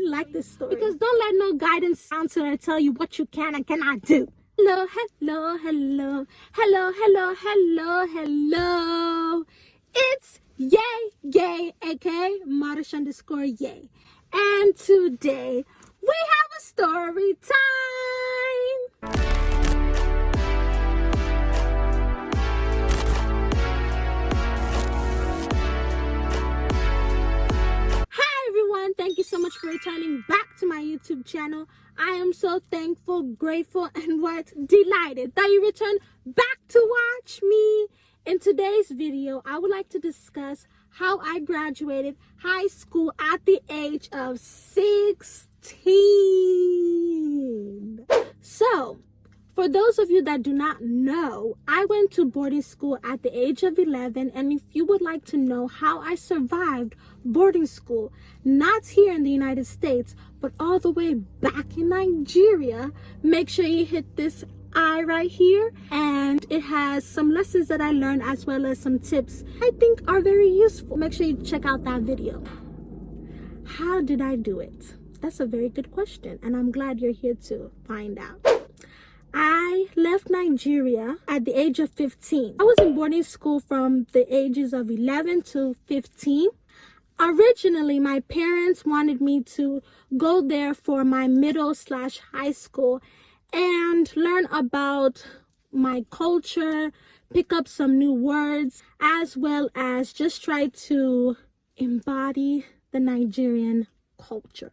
really like this story because don't let no guidance counselor tell you what you can and cannot do. Hello, hello, hello, hello, hello, hello, hello. It's Yay, aka Modish_Yay. And today we have a story time. Hi everyone, thank you so much for returning back to my YouTube channel. I am so thankful, grateful, and delighted that you returned back to watch me. In today's video, I would like to discuss how I graduated high school at the age of 16. So, for those of you that do not know, I went to boarding school at the age of 11, and if you would like to know how I survived boarding school, not here in the United States, but all the way back in Nigeria, make sure you hit this I right here, and it has some lessons that I learned as well as some tips I think are very useful. Make sure you check out that video. How did I do it? That's a very good question, and I'm glad you're here to find out. I left Nigeria at the age of 15. I was in boarding school from the ages of 11 to 15. Originally, my parents wanted me to go there for my middle/high school and learn about my culture, pick up some new words, as well as just try to embody the Nigerian culture.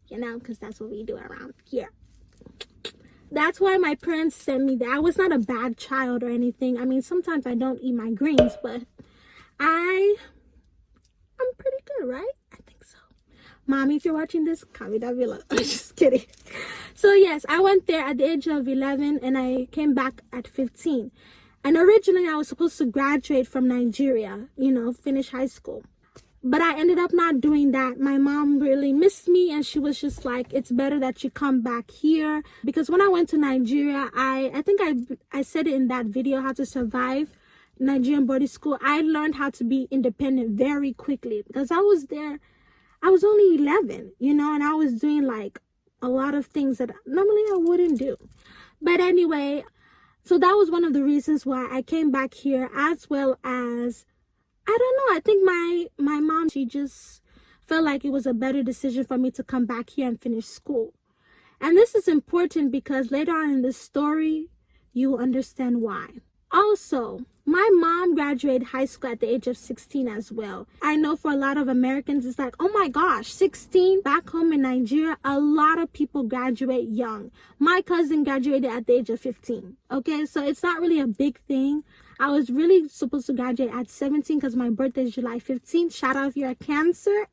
You know, because that's what we do around here. That's why my parents sent me there. I was not a bad child or anything. I mean, sometimes I don't eat my greens, but I'm pretty good, right? I think so. Mommy, if you're watching this, comment down below. I'm just kidding. So yes, I went there at the age of 11 and I came back at 15. And originally I was supposed to graduate from Nigeria, finish high school. But I ended up not doing that. My mom really missed me and she was just like, it's better that you come back here. Because when I went to Nigeria, I think I said it in that video, how to survive Nigerian boarding school. I learned how to be independent very quickly because I was there. I was only 11, and I was doing like a lot of things that normally I wouldn't do. But anyway, so that was one of the reasons why I came back here, as well as, I don't know, I think my mom, she just felt like it was a better decision for me to come back here and finish school. And this is important because later on in the story, you will understand why. Also, my mom graduated high school at the age of 16 as well. I know for a lot of Americans, it's like, oh my gosh, 16? Back home in Nigeria, a lot of people graduate young. My cousin graduated at the age of 15. Okay, so it's not really a big thing. I was really supposed to graduate at 17 because my birthday is July 15th. Shout out if you're a Cancer.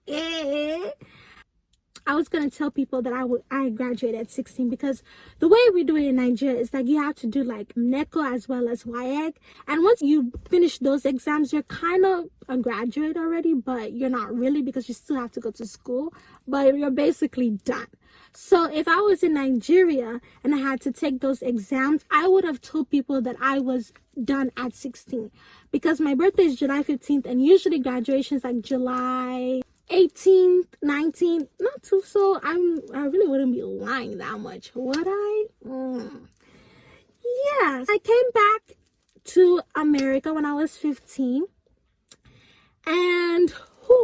I was going to tell people that I graduated at 16 because the way we do it in Nigeria is like you have to do like NECO as well as WAEC. And once you finish those exams, you're kind of a graduate already, but you're not really because you still have to go to school, but you're basically done. So if I was in Nigeria and I had to take those exams, I would have told people that I was done at 16 because my birthday is July 15th and usually graduation is like July 18th, 19th, not too, so I really wouldn't be lying that much, would I? Yes, I came back to America when I was 15, and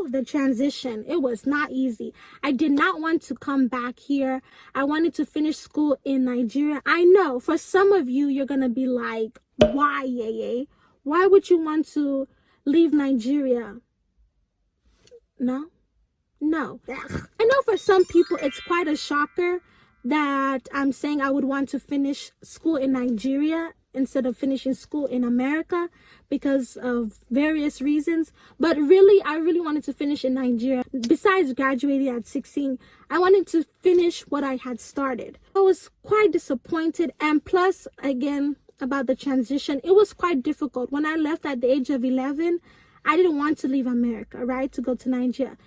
the transition, it was not easy. I did not want to come back here. I wanted to finish school in Nigeria. I know for some of you, you're gonna be like, why, Yay? Why would you want to leave Nigeria? No. I know for some people it's quite a shocker that I'm saying I would want to finish school in Nigeria instead of finishing school in America because of various reasons. But really, I really wanted to finish in Nigeria. Besides graduating at 16, I wanted to finish what I had started. I was quite disappointed, and plus, again, about the transition, it was quite difficult. When I left at the age of 11, I didn't want to leave America, right, to go to Nigeria.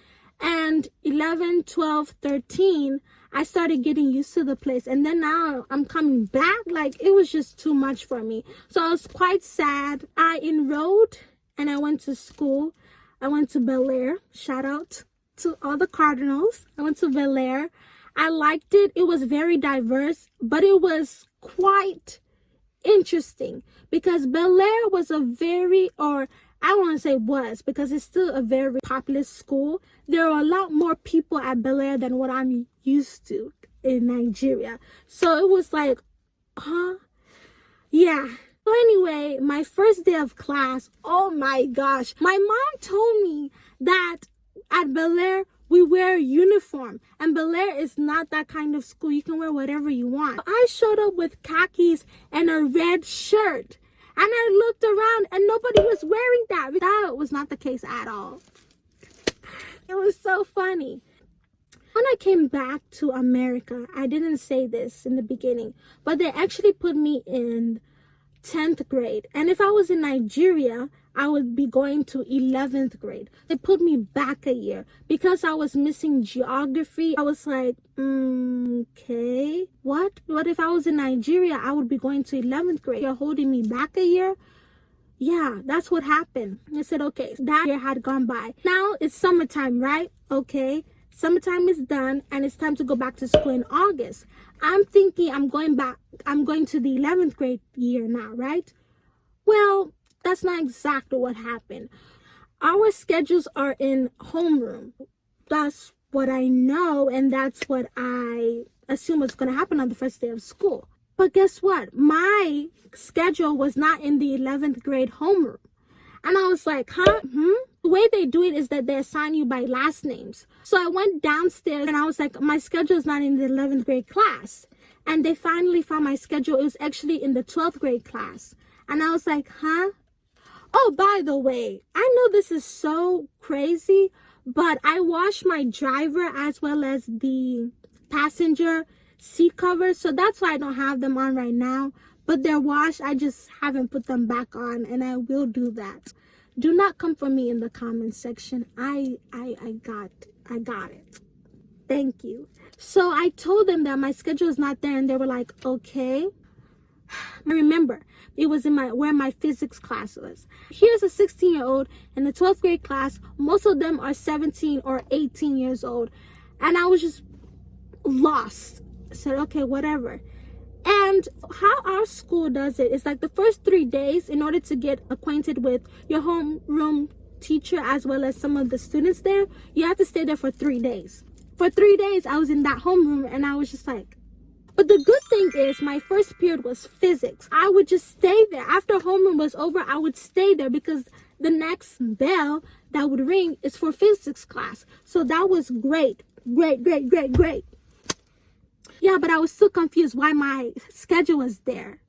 And 11, 12, 13, I started getting used to the place. And then now I'm coming back. Like, it was just too much for me. So I was quite sad. I enrolled and I went to school. I went to Bel Air. Shout out to all the Cardinals. I went to Bel Air. I liked it. It was very diverse, but it was quite interesting because Bel Air was a very, or I want to say was, because it's still a very popular school. There are a lot more people at Bel Air than what I'm used to in Nigeria. So it was like, huh? Yeah. So anyway, my first day of class, oh my gosh, my mom told me that at Bel Air, we wear a uniform, and Bel Air is not that kind of school. You can wear whatever you want. I showed up with khakis and a red shirt, and I looked around and nobody was wearing that. That was not the case at all. It was so funny. When I came back to America, I didn't say this in the beginning, but they actually put me in 10th grade. And if I was in Nigeria, I would be going to 11th grade. They put me back a year because I was missing geography. I was like, okay, what? What if I was in Nigeria? I would be going to 11th grade. You're holding me back a year? Yeah, that's what happened. I said, okay, that year had gone by. Now it's summertime, right? Okay. Summertime is done and it's time to go back to school in August. I'm thinking I'm going to the 11th grade year now, right? Well, that's not exactly what happened. Our schedules are in homeroom. That's what I know, and that's what I assume was going to happen on the first day of school. But guess what? My schedule was not in the 11th grade homeroom. And I was like, huh? The way they do it is that they assign you by last names. So I went downstairs and I was like, my schedule is not in the 11th grade class. And they finally found my schedule. It was actually in the 12th grade class. And I was like, huh? Oh, by the way, I know this is so crazy, but I washed my driver as well as the passenger seat covers. So that's why I don't have them on right now. But they're washed. I just haven't put them back on, and I will do that. Do not come for me in the comment section. I got it. Thank you. So I told them that my schedule is not there, and they were like, okay. I remember it was in where my physics class was. Here's a 16-year-old in the 12th grade class. Most of them are 17 or 18 years old. And I was just lost. I said, okay, whatever. And how our school does it is like the first 3 days, in order to get acquainted with your homeroom teacher as well as some of the students there, you have to stay there for 3 days. For 3 days, I was in that homeroom and I was just like, but the good thing is my first period was physics. I would just stay there. After homeroom was over, I would stay there because the next bell that would ring is for physics class. So that was great. Great. Yeah, but I was still confused why my schedule was there.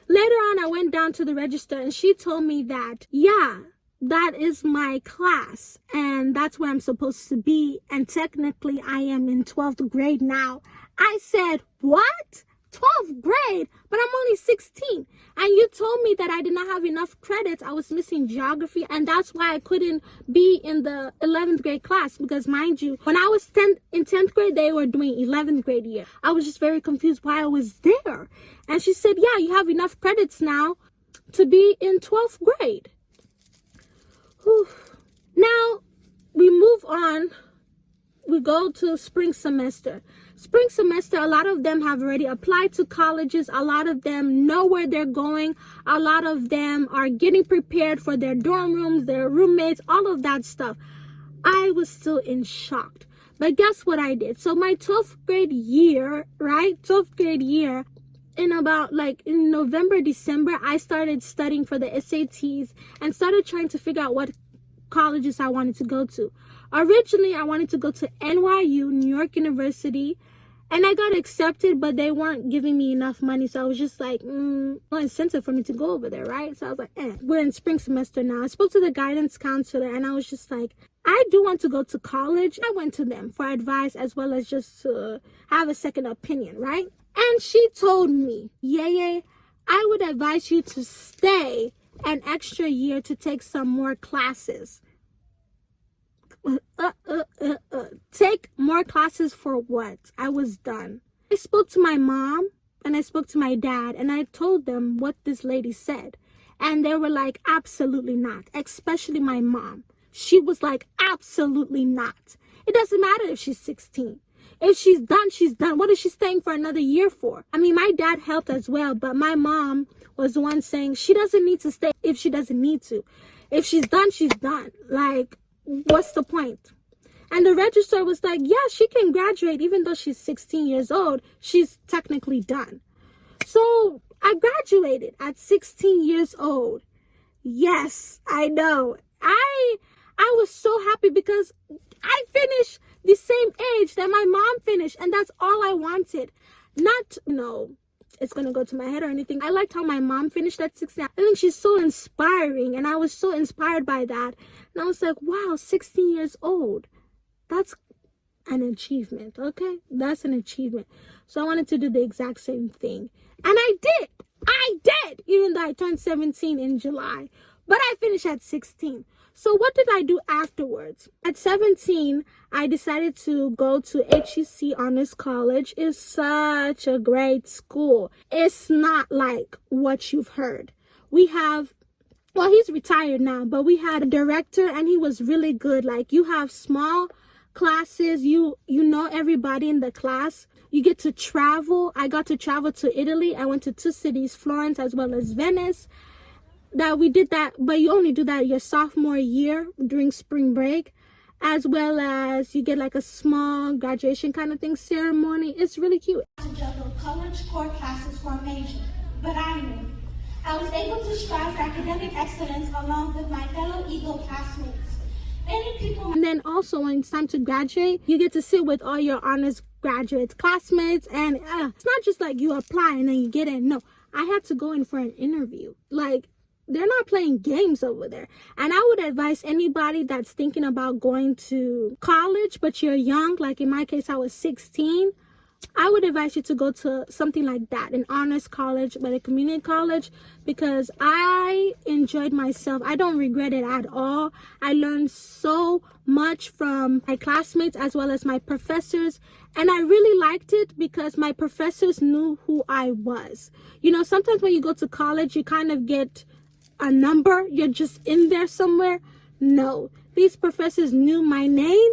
Later on, I went down to the register and she told me that, yeah, that is my class and that's where I'm supposed to be. And technically, I am in 12th grade now. I said, what? 12th grade? But I'm only 16. And you told me that I did not have enough credits. I was missing geography. And that's why I couldn't be in the 11th grade class. Because mind you, when I was in 10th grade, they were doing 11th grade year. I was just very confused why I was there. And she said, yeah, you have enough credits now to be in 12th grade. Whew. Now, we move on. We go to spring semester. Spring semester, a lot of them have already applied to colleges. A lot of them know where they're going. A lot of them are getting prepared for their dorm rooms, their roommates, all of that stuff. I was still in shock. But guess what I did? So my 12th grade year, right? 12th grade year, in about in November, December, I started studying for the SATs and started trying to figure out what colleges I wanted to go to. Originally, I wanted to go to NYU, New York University, and I got accepted, but they weren't giving me enough money. So I was just like, no incentive for me to go over there, right? So I was like, we're in spring semester now. I spoke to the guidance counselor and I was just like, I do want to go to college. I went to them for advice as well as just to have a second opinion, right? And she told me, yeah, I would advise you to stay an extra year to take some more classes. Take more classes for what? I was done. I spoke to my mom and I spoke to my dad and I told them what this lady said. And they were like, absolutely not. Especially my mom. She was like, absolutely not. It doesn't matter if she's 16. If she's done, she's done. What is she staying for another year for? I mean, my dad helped as well, but my mom was the one saying she doesn't need to stay if she doesn't need to. If she's done, she's done. Like, what's the point? And the registrar was like, yeah, she can graduate even though she's 16 years old. She's technically done. So I graduated at 16 years old. Yes, I know. I was so happy because I finished the same age that my mom finished, and that's all I wanted. Not, it's gonna go to my head or anything. I liked how my mom finished at 16. I think she's so inspiring, and I was so inspired by that. And I was like, wow, 16 years old. That's an achievement, okay? That's an achievement. So I wanted to do the exact same thing. And I did, even though I turned 17 in July. But I finished at 16. So what did I do afterwards? At 17, I decided to go to HEC Honors College. It's such a great school. It's not like what you've heard. We have, well, he's retired now, but we had a director and he was really good. Like, you have small classes, you know everybody in the class. You get to travel. I got to travel to Italy. I went to 2 cities, Florence as well as Venice. That we did that, but you only do that your sophomore year during spring break, as well as you get like a small graduation kind of thing ceremony. It's really cute. To juggle college core classes for a major, but I knew I was able to strive for academic excellence along with my fellow Eagle classmates. Many people. And then also when it's time to graduate, you get to sit with all your honors graduates, classmates, and it's not just like you apply and then you get in. No, I had to go in for an interview. Like, they're not playing games over there. And I would advise anybody that's thinking about going to college, but you're young, like in my case, I was 16. I would advise you to go to something like that, an honors college, but a community college, because I enjoyed myself. I don't regret it at all. I learned so much from my classmates as well as my professors. And I really liked it because my professors knew who I was. You know, sometimes when you go to college, you kind of get a number, you're just in there somewhere. No, these professors knew my name.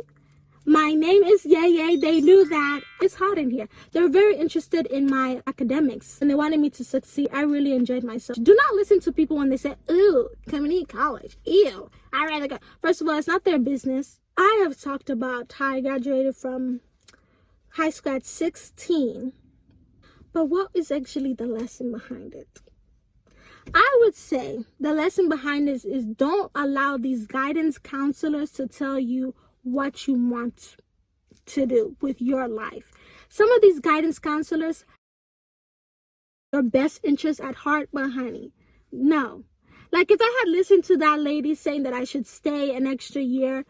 My name is Yay. They knew that. It's hot in here. They were very interested in my academics and they wanted me to succeed. I really enjoyed myself. Do not listen to people when they say, ooh, community college, ew, I'd rather go. First of all, it's not their business. I have talked about how I graduated from high school at 16, but what is actually the lesson behind it? I would say the lesson behind this is don't allow these guidance counselors to tell you what you want to do with your life. Some of these guidance counselors, your best interest at heart, but honey, no. Like, if I had listened to that lady saying that I should stay an extra year,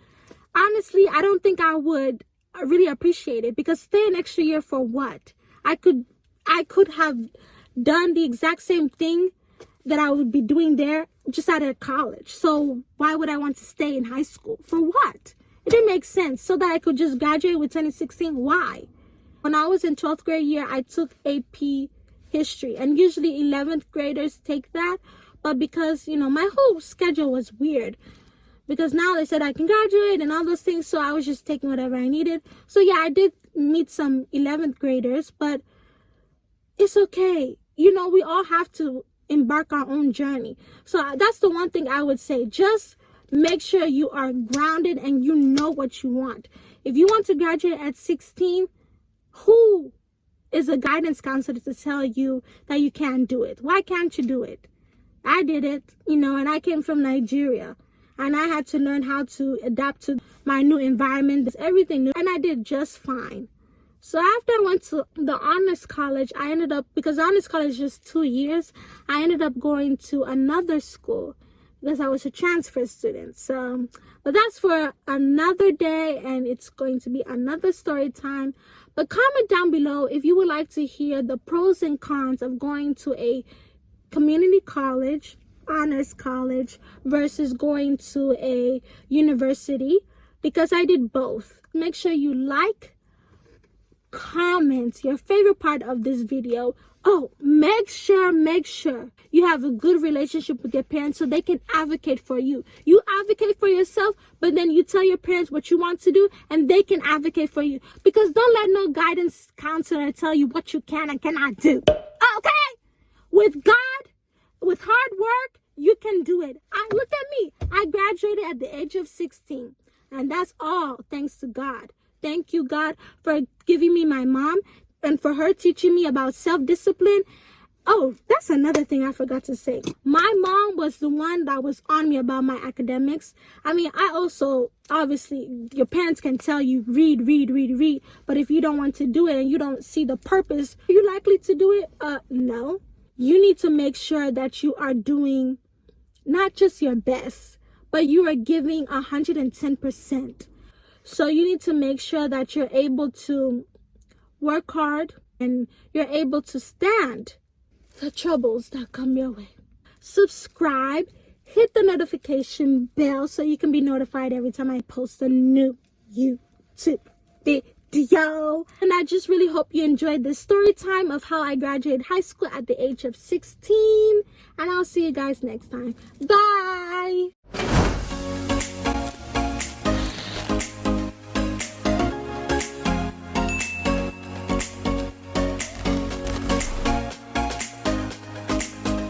honestly, I don't think I would really appreciate it, because stay an extra year for what? I could have done the exact same thing that I would be doing there just out of college. So why would I want to stay in high school? For what? It didn't make sense. So that I could just graduate with 2016. Why? When I was in 12th grade year, I took AP history, and usually 11th graders take that. But because, you know, my whole schedule was weird, because now they said I can graduate and all those things. So I was just taking whatever I needed. So yeah, I did meet some 11th graders, but it's okay. You know, we all have to embark our own journey. So that's the one thing I would say. Just make sure you are grounded and you know what you want. If you want to graduate at 16, who is a guidance counselor to tell you that you can't do it? Why can't you do it? I did it, you know, and I came from Nigeria and I had to learn how to adapt to my new environment, everything new, and I did just fine. So after I went to the honors college, I ended up, because honors college is just 2 years, I ended up going to another school because I was a transfer student. So, but that's for another day, and it's going to be another story time. But comment down below if you would like to hear the pros and cons of going to a community college, honors college, versus going to a university, because I did both. Make sure you like, comment your favorite part of this video, Oh, make sure you have a good relationship with your parents so they can advocate for you. You advocate for yourself, but then you tell your parents what you want to do and they can advocate for you. Because don't let no guidance counselor tell you what you can and cannot do. Okay? With God, with hard work, you can do it. Look at me. I graduated at the age of 16. And that's all thanks to God. Thank you, God, for giving me my mom and for her teaching me about self-discipline. Oh, that's another thing I forgot to say. My mom was the one that was on me about my academics. I mean, I also, obviously, your parents can tell you, read. But if you don't want to do it and you don't see the purpose, are you likely to do it? No. You need to make sure that you are doing not just your best, but you are giving 110%. So you need to make sure that you're able to work hard and you're able to stand the troubles that come your way. Subscribe, hit the notification bell so you can be notified every time I post a new YouTube video. And I just really hope you enjoyed this story time of how I graduated high school at the age of 16. And I'll see you guys next time. Bye.